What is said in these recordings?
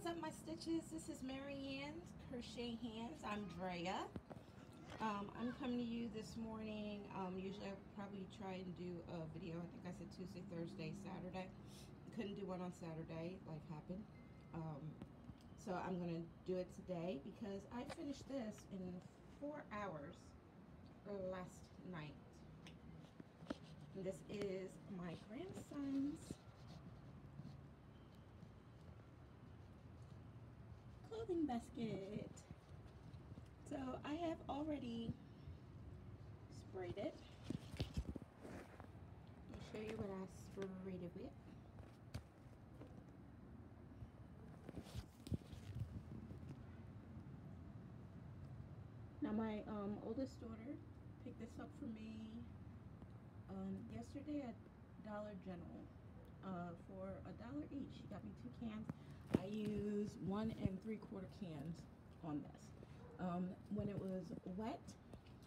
What's up, my stitches? This is Marianne's Crochet Hands. I'm Drea. I'm coming to you this morning. Usually I probably try and do a video. I think I said Tuesday, Thursday, Saturday. Couldn't do one on Saturday. Life happened. So I'm going to do it today because I finished this in 4 hours last night. And this is my grandson's clothing basket. So I have already sprayed it. I'll show you what I sprayed it with. Now my oldest daughter picked this up for me yesterday at Dollar General for $1 each. She got me 2 cans. I use 1 3/4 cans on this. When it was wet,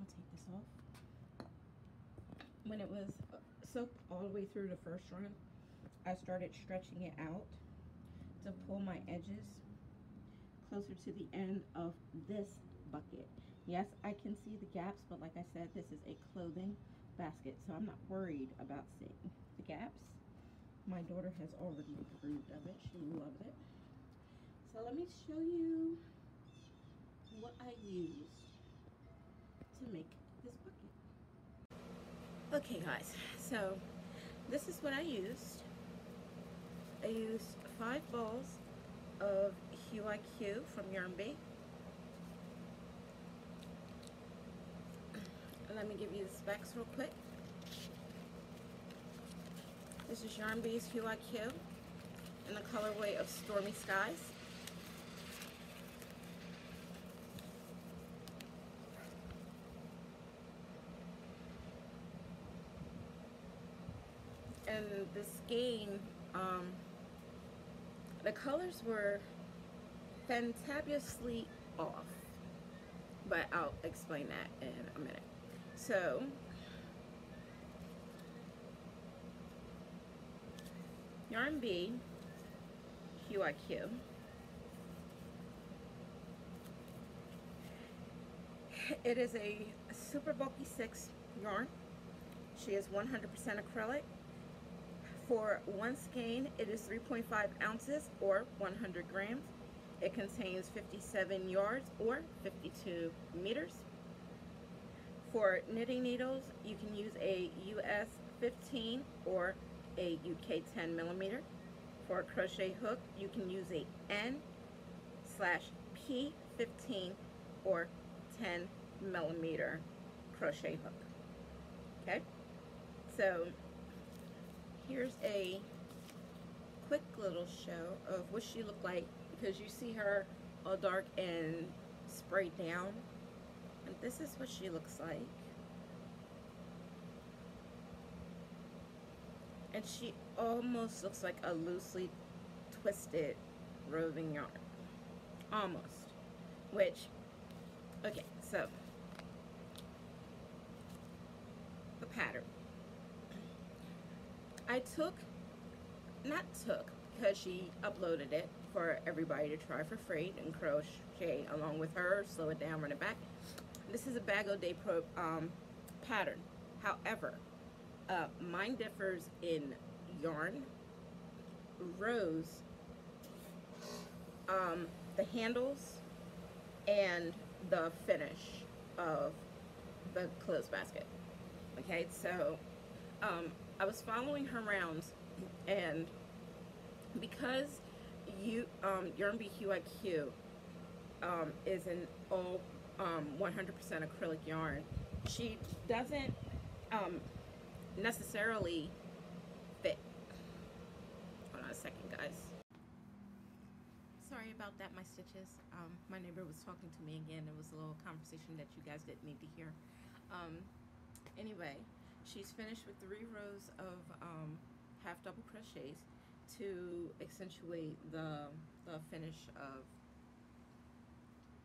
I'll take this off. When it was soaked all the way through the first run, I started stretching it out to pull my edges closer to the end of this bucket. Yes, I can see the gaps, but like I said, this is a clothing basket, so I'm not worried about seeing the gaps. My daughter has already approved of it. She loved it. So let me show you what I used to make this bucket. Okay guys, so this is what I used. I used 5 balls of HUIQ from Yarn Bee. Let me give you the specs real quick. This is Yarn Bee's HUIQ in the colorway of Stormy Skies. And the skein, the colors were fantabulously off, but I'll explain that in a minute. So Yarn Bee HUIQ. It is a super bulky 6 yarn. She is 100% acrylic. For one skein, it is 3.5 ounces or 100 grams. It contains 57 yards or 52 meters. For knitting needles, you can use a US 15 or a UK 10 millimeter. For a crochet hook, you can use a N/P15 or 10 millimeter crochet hook. Okay, so here's a quick little show of what she looked like, because you see her all dark and sprayed down, and this is what she looks like. And she almost looks like a loosely twisted roving yarn, almost. Which, okay, so the pattern I because she uploaded it for everybody to try for free and crochet along with her, slow it down, run it back. This is a Bag O' Day Pro pattern. However, mine differs in yarn, rows, the handles, and the finish of the clothes basket. Okay, so I was following her around, and because Yarn Bee HUIQ is an all 100% acrylic yarn, she doesn't necessarily fit. Hold on a second, guys. Sorry about that, my stitches. My neighbor was talking to me again. It was a little conversation that you guys didn't need to hear. Anyway, she's finished with 3 rows of half double crochets to accentuate the finish of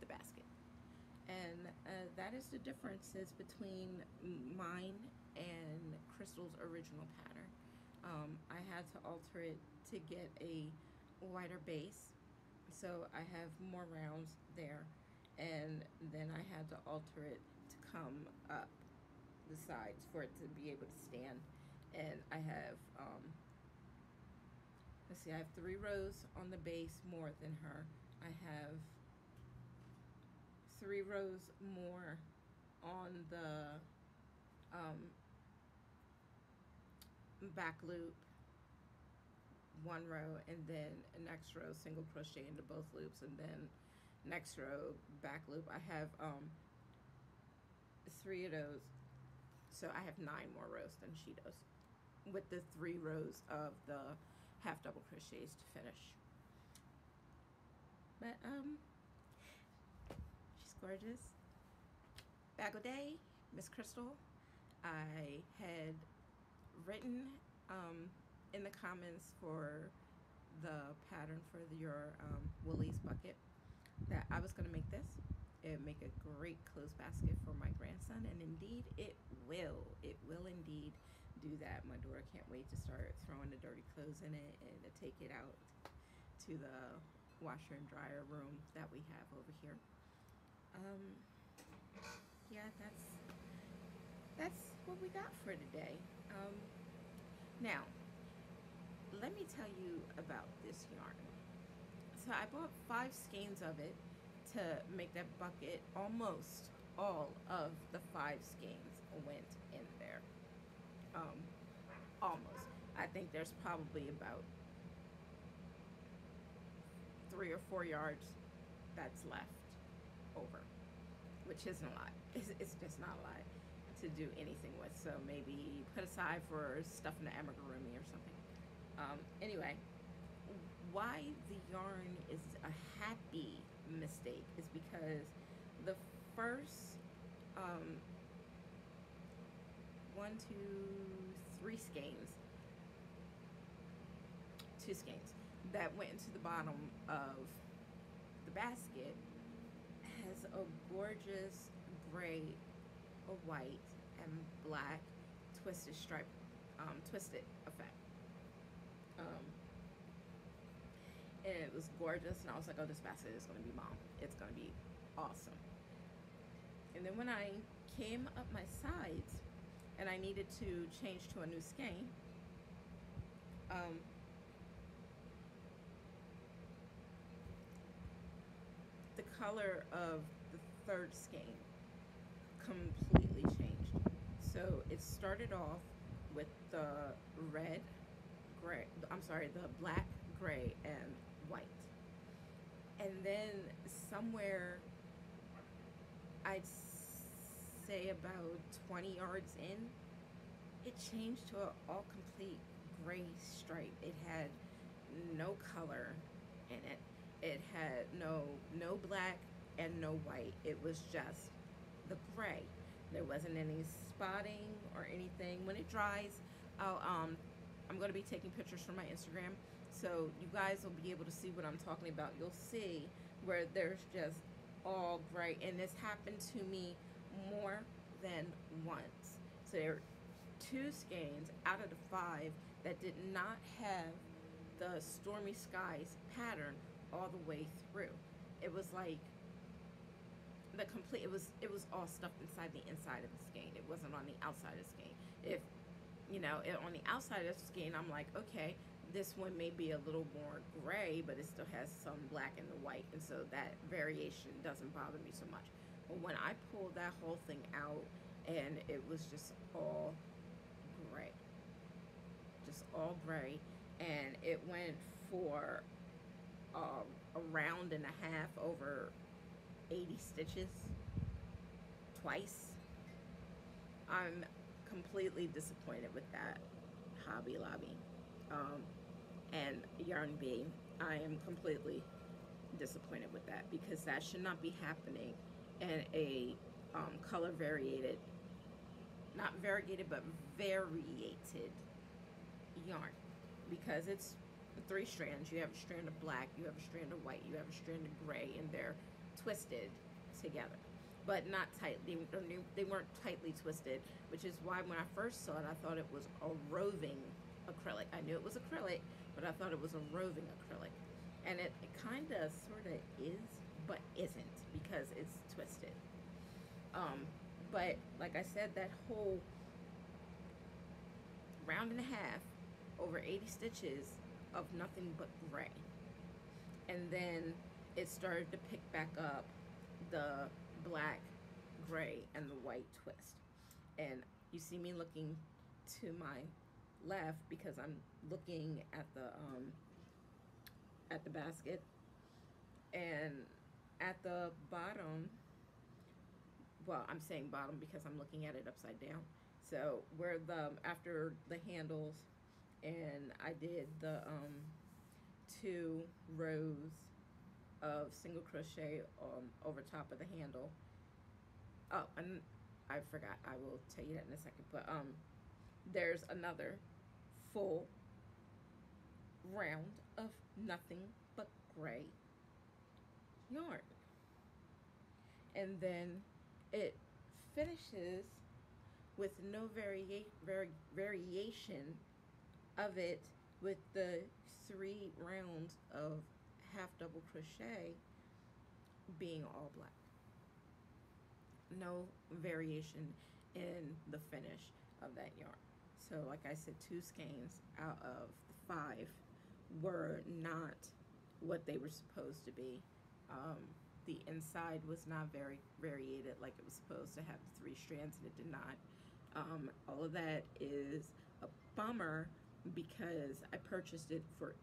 the basket. And that is the differences between mine and Crystal's original pattern. I had to alter it to get a wider base, So I have more rounds there, and then I had to alter it to come up the sides for it to be able to stand. And I have let's see, I have 3 rows on the base more than her. I have 3 rows more on the back loop, 1 row, and then next row single crochet into both loops, and then next row back loop. I have 3 of those, so I have 9 more rows than she does, with the 3 rows of the half double crochets to finish. But she's gorgeous. Bag o' day, Miss Crystal. I had written in the comments for the pattern for your Woolies bucket that I was going to make this. It would make a great clothes basket for my grandson, and indeed it will. It will indeed do that. My daughter can't wait to start throwing the dirty clothes in it and to take it out to the washer and dryer room that we have over here. Yeah, that's what we got for today. Now, let me tell you about this yarn. So I bought 5 skeins of it to make that bucket. Almost all of the 5 skeins went in there. Almost. I think there's probably about 3 or 4 yards that's left over, which isn't a lot. It's just not a lot to do anything with. So maybe put aside for stuff in the amigurumi or something. Anyway, why the yarn is a happy mistake is because the first 1, 2, 3 skeins, 2 skeins that went into the bottom of the basket has a gorgeous gray, a white, and black twisted stripe, twisted effect. And it was gorgeous, and I was like, oh, this basket is going to be bomb. It's going to be awesome. And then when I came up my sides and I needed to change to a new skein, the color of the 3rd skein completely changed. So it started off with the red, gray, the black, gray, and white. And then somewhere, I'd say about 20 yards in, it changed to an all complete gray stripe. It had no color in it. It had no black and no white. It was just the gray. There wasn't any spotting or anything. When it dries, I'm going to be taking pictures from my Instagram, so you guys will be able to see what I'm talking about. You'll see where there's just all gray, and this happened to me more than once. So there are 2 skeins out of the 5 that did not have the Stormy Skies pattern all the way through. It was like the complete, it was all stuffed inside the inside of the skein. It wasn't on the outside of the skein. If on the outside of the skein, I'm like, okay, this one may be a little more gray, but it still has some black and the white, and so that variation doesn't bother me so much. But when I pulled that whole thing out, and it was just all gray, and it went for a round and a half over 80 stitches twice. I'm completely disappointed with that, Hobby Lobby and Yarn Bee. I am completely disappointed with that, because that should not be happening in a color variated, not variegated, but variated yarn, because it's 3 strands. You have a strand of black, you have a strand of white, you have a strand of gray, and they're twisted together, but not tightly. They weren't tightly twisted, which is why when I first saw it, I thought it was a roving acrylic. I knew it was acrylic, but I thought it was a roving acrylic. And it kind of sort of is, but isn't, because it's twisted. Um, but like I said, that whole round and a half, over 80 stitches of nothing but gray. And then it started to pick back up the black, gray, and the white twist. And you see me looking to my left because I'm looking at the basket, and at the bottom, well, I'm saying bottom because I'm looking at it upside down. So where the after the handles, and I did the 2 rows of single crochet over top of the handle. Oh, and I forgot. I will tell you that in a second. But there's another full round of nothing but gray yarn, and then it finishes with no variation of it, with the 3 rounds of half double crochet being all black. No variation in the finish of that yarn. So like I said, 2 skeins out of the 5 were not what they were supposed to be. The inside was not very variated like it was supposed to have the 3 strands, and it did not. All of that is a bummer because I purchased it for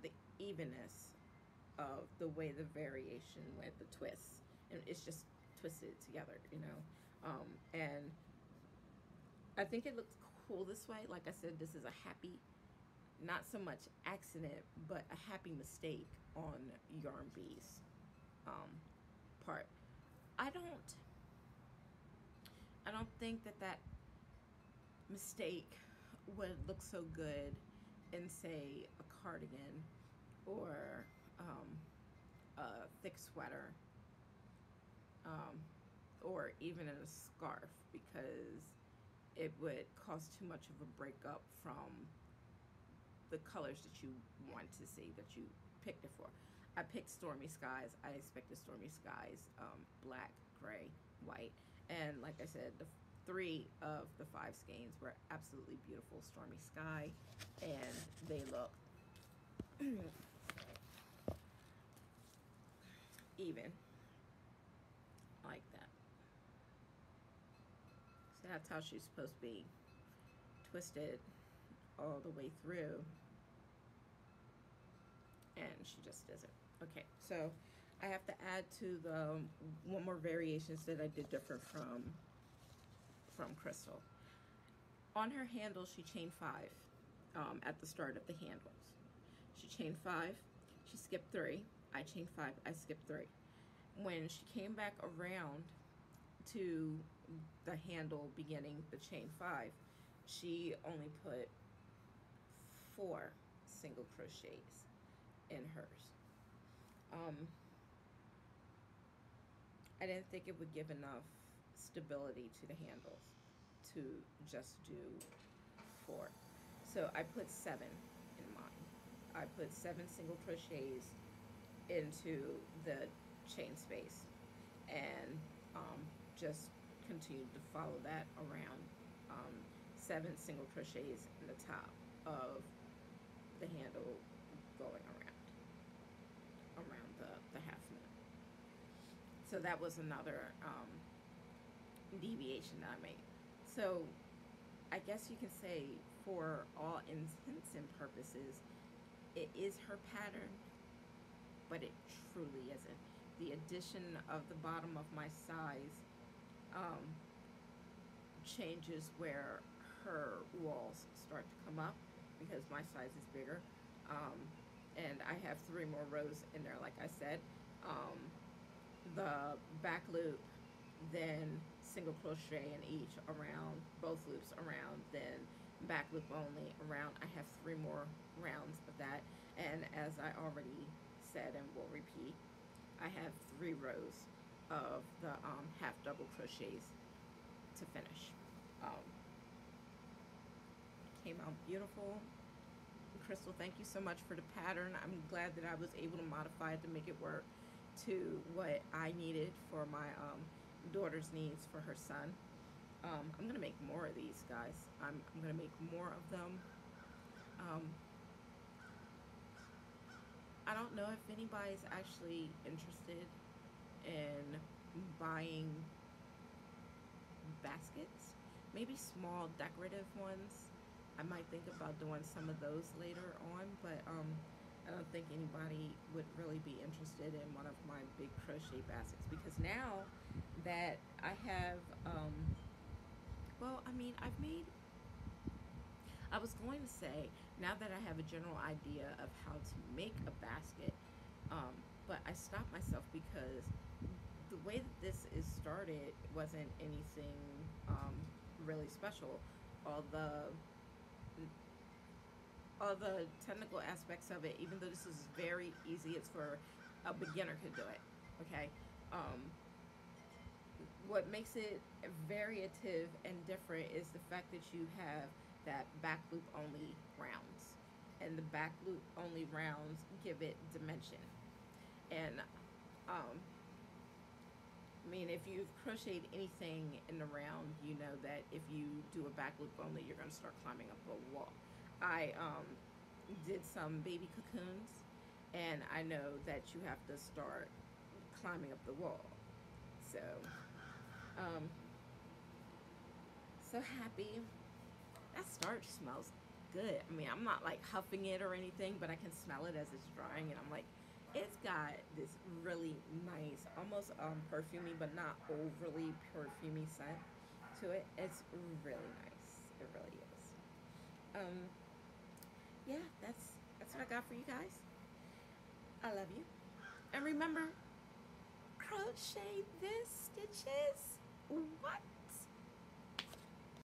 the evenness of the way the variation went, the twists, and it's just twisted together, you know. And I think it looks cool this way. Like I said, this is a happy, not so much accident, but a happy mistake on Yarn B's part. I don't think that mistake would look so good in, say, a cardigan or a thick sweater, or even in a scarf, because it would cause too much of a breakup from the colors that you want to see, that you picked it for. I picked Stormy Skies. I expected Stormy Skies, black, gray, white, and like I said, the 3 of the 5 skeins were absolutely beautiful Stormy Sky, and they look even like that. So that's how she's supposed to be, twisted all the way through, and she just isn't. Okay, so I have to add to the 1 more variations that I did different from Crystal. On her handle, she chained 5 at the start of the handles. She chained 5, she skipped 3, I chained 5, I skipped 3. When she came back around to the handle beginning the chain 5, she only put 4 single crochets in hers. I didn't think it would give enough stability to the handles to just do 4. So I put 7 in mine. I put 7 single crochets into the chain space, and just continued to follow that around. 7 single crochets in the top of the handle, going around the half moon. So that was another deviation that I made. So I guess you can say, for all intents and purposes, it is her pattern, but it truly isn't. The addition of the bottom of my size changes where her walls start to come up, because my size is bigger, and I have 3 more rows in there, like I said. The back loop, then single crochet in each around, both loops around, then back loop only around. I have 3 more rounds of that, and as I already said and will repeat, I have 3 rows of the half double crochets to finish. Came out beautiful. Crystal, thank you so much for the pattern. I'm glad that I was able to modify it to make it work to what I needed for my daughter's needs for her son. I'm gonna make more of these, guys. I'm gonna make more of them. Um, I don't know if anybody's actually interested in buying baskets, maybe small decorative ones. I might think about doing some of those later on, but I don't think anybody would really be interested in one of my big crochet baskets, because now that I have, well, I mean, I was going to say, now that I have a general idea of how to make a basket, um, but I stopped myself because the way that this is started wasn't anything really special. All the all the technical aspects of it, even though this is very easy, it's for a beginner could do it. Okay. Um, what makes it variative and different is the fact that you have that back loop only rounds, and the back loop only rounds give it dimension. And um, I mean, if you've crocheted anything in the round, you know that if you do a back loop only, you're going to start climbing up a wall. I did some baby cocoons, and I know that you have to start climbing up the wall. So, um, so happy. That starch smells good. I mean, I'm not like huffing it or anything, but I can smell it as it's drying, and I'm like, it's got this really nice, almost perfumey, but not overly perfumey scent to it. It's really nice. It really is. Um, yeah, that's what I got for you guys. I love you, and remember, crochet this stitches. What?